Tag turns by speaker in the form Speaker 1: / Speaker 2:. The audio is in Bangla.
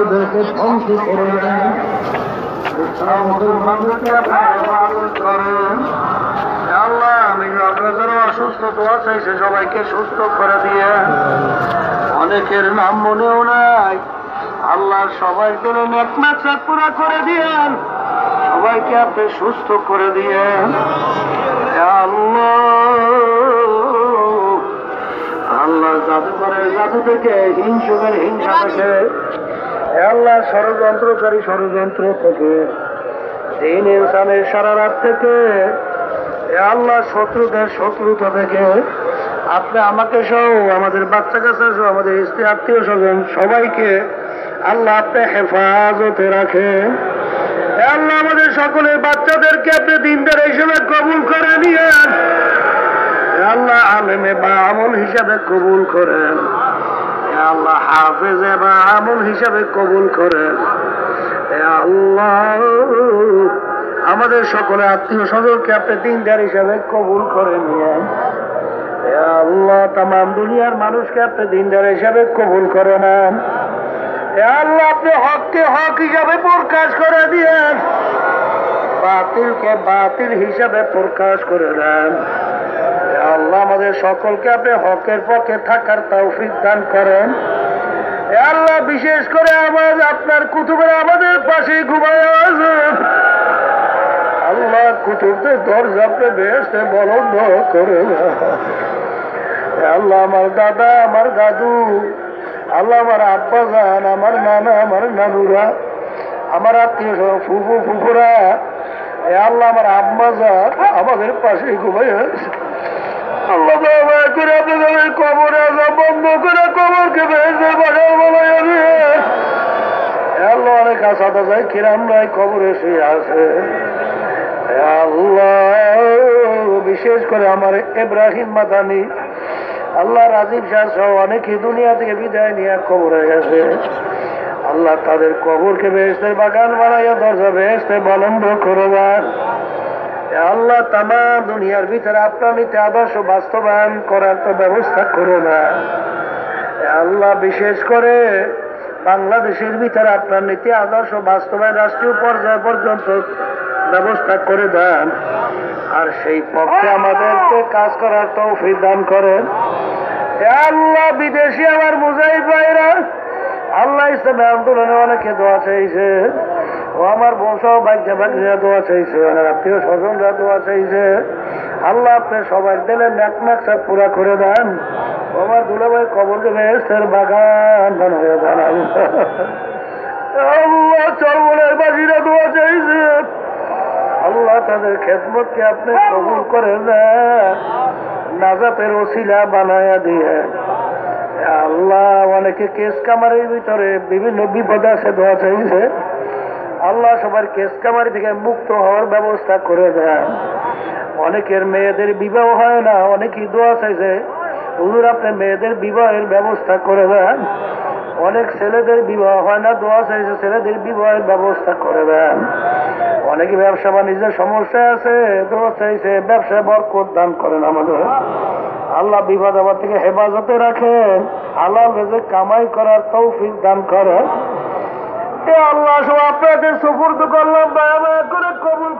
Speaker 1: শত্রুদেরকে ধ্বংস করে দেন, মুসলমানদেরকে হেফাজত করেন। আল্লাহ আমি আপনাদের অসুস্থ দোয়া চাইছে, সবাইকে সুস্থ করে দিয়ে, অনেকের নাম মনেও নাই আল্লাহ সবাই করে নেকমাত পুরা করে দিয়েন, সবাইকে আপনি সুস্থ করে দিয়েন। আল্লাহ আল্লাহ জাদুঘরের জাদু থেকে, হিংসুকের হিংসা থেকে, আল্লাহ ষড়যন্ত্রকারী ষড়যন্ত্র থেকে, দিন ইনসানের সারা রাত থেকে, আল্লাহ শত্রুদের শত্রুতা থেকে আপনি আমাকে সহ, আমাদের বাচ্চা কাচ্চা সহ, আমাদের স্ত্রী আত্মীয় স্বজন সবাইকে আল্লাহ আপনি হেফাজতে রাখেন। আল্লাহ আমাদের সকলের বাচ্চাদেরকে আপনি দিনদার হিসেবে কবুল করে নিয়েন। আল্লাহ আলেমে বা আমল হিসাবে কবুল করেন। আল্লাহ হাফেজে বা আমল হিসাবে কবুল করেন। আল্লাহ আমাদের সকলে আত্মীয় স্বজনকে আপনি দিনদার হিসাবে কবুল করে নিয়েন। আল্লাহ তামাম দুনিয়ার মানুষকে আপনি দিনদার হিসাবে কবুল করে নেন। আল্লাহ আপনি হককে হক হিসাবে প্রকাশ করে দিয়েন, বাতিলকে বাতিল হিসাবে প্রকাশ করে দেন। আল্লাহ আমাদের সকলকে আপনি হকের পক্ষে থাকার তৌফিক দান করেন। আল্লাহ বিশেষ করে আপনার কুতুবের আমাদের পাশে ঘুমায় আছেন। আল্লাহ কুতুবদের দরজা আপনি বেহেশতে বন্ধ করে আল্লাহ আমার দাদা, আমার দাদু, আল্লাহ আমার আব্বা জান, আমার নানা, আমার নানুরা, আমার আত্মীয় স্বজন, ফুফু ফুফুরা, আল্লাহ আমার আম্মা জান আমাদের পাশে ঘুমাই আছে। আল্লাহ করে আপনাদের কবরে আজাব বন্ধ করে কবরকে বেহেশতে পাঠাও বলাই আমি। আল্লাহ অনেক আসাদা যায় কিরাম নাই কবরে শুয়ে আছে। আল্লাহ বিশেষ করে আমার ইব্রাহিম মাদানি, আল্লাহ রাজীব শাহ সহ অনেকে দুনিয়া থেকে বিদায় নিয়ে কবরে গেছে। আল্লাহ তাদের কবরকে বেহেশতের বাগান বানাইয়া দরজা বেহেশতে বলম্ব করে দেন। আল্লাহ তামাম দুনিয়ার ভিতরে আপনার নীতি আদর্শ বাস্তবায়ন করার তো ব্যবস্থা করে না। আল্লাহ বিশেষ করে বাংলাদেশের ভিতরে আপনার নীতি আদর্শ বাস্তবায়ন রাষ্ট্রীয় পর্যায় পর্যন্ত ব্যবস্থা করে দেন, আর সেই পক্ষে আমাদেরকে কাজ করার তৌফিক দান করেন। আল্লাহ বিদেশি আমার মুজাহিদ ভাইরা, আল্লাহ ইসলামী আন্দোলনে অনেকে দোয়া চাইছে, ও আমার বংশ বাচ্চা বাচ্চারা দোয়া চাইছে, আমার আত্মীয় স্বজনরা দোয়া চাইছে। আল্লাহ আপনি সবাই দিলে নাকনাকশা পুরা করে দেন। আমার দুলাভাই কবরকে বেহেশতের বাগান বানাইয়া দেন। আল্লাহ চরমনের বাসীরা দোয়া চাইছে, আল্লাহ তাদের খেদমতকে আপনি কবুল করে দেন, নাজাতের ওসিলা বানায়া দিয়ে। আল্লাহ অনেকে কেস কামারির ভিতরে বিভিন্ন বিপদ আছে, দোয়া চাইছে। আল্লাহ সবার কেস কামারি থেকে মুক্ত হওয়ার ব্যবস্থা করে দেন। অনেকের মেয়েদের বিবাহ হয় না, অনেকেই দোয়া চাইছে, হুজুর আপনি মেয়েদের বিবাহের ব্যবস্থা করে দেন। অনেক ছেলেদের বিবাহ হয় না, দোয়া চাইছে ছেলেদের বিবাহের ব্যবস্থা করে দেন। অনেকে ব্যবসা বাণিজ্যের সমস্যা আছে, দোয়া চাইছে ব্যবসায় বরকত দান করেন আমাদের। আল্লাহ বিপদ আপদ থেকে হেফাজতে রাখেন, হালাল রিজিক কামাই করার তৌফিক দান করেন। আল্লাহ সব আপনাদের সুপুর্দ করলাম, দয়া করে কবুল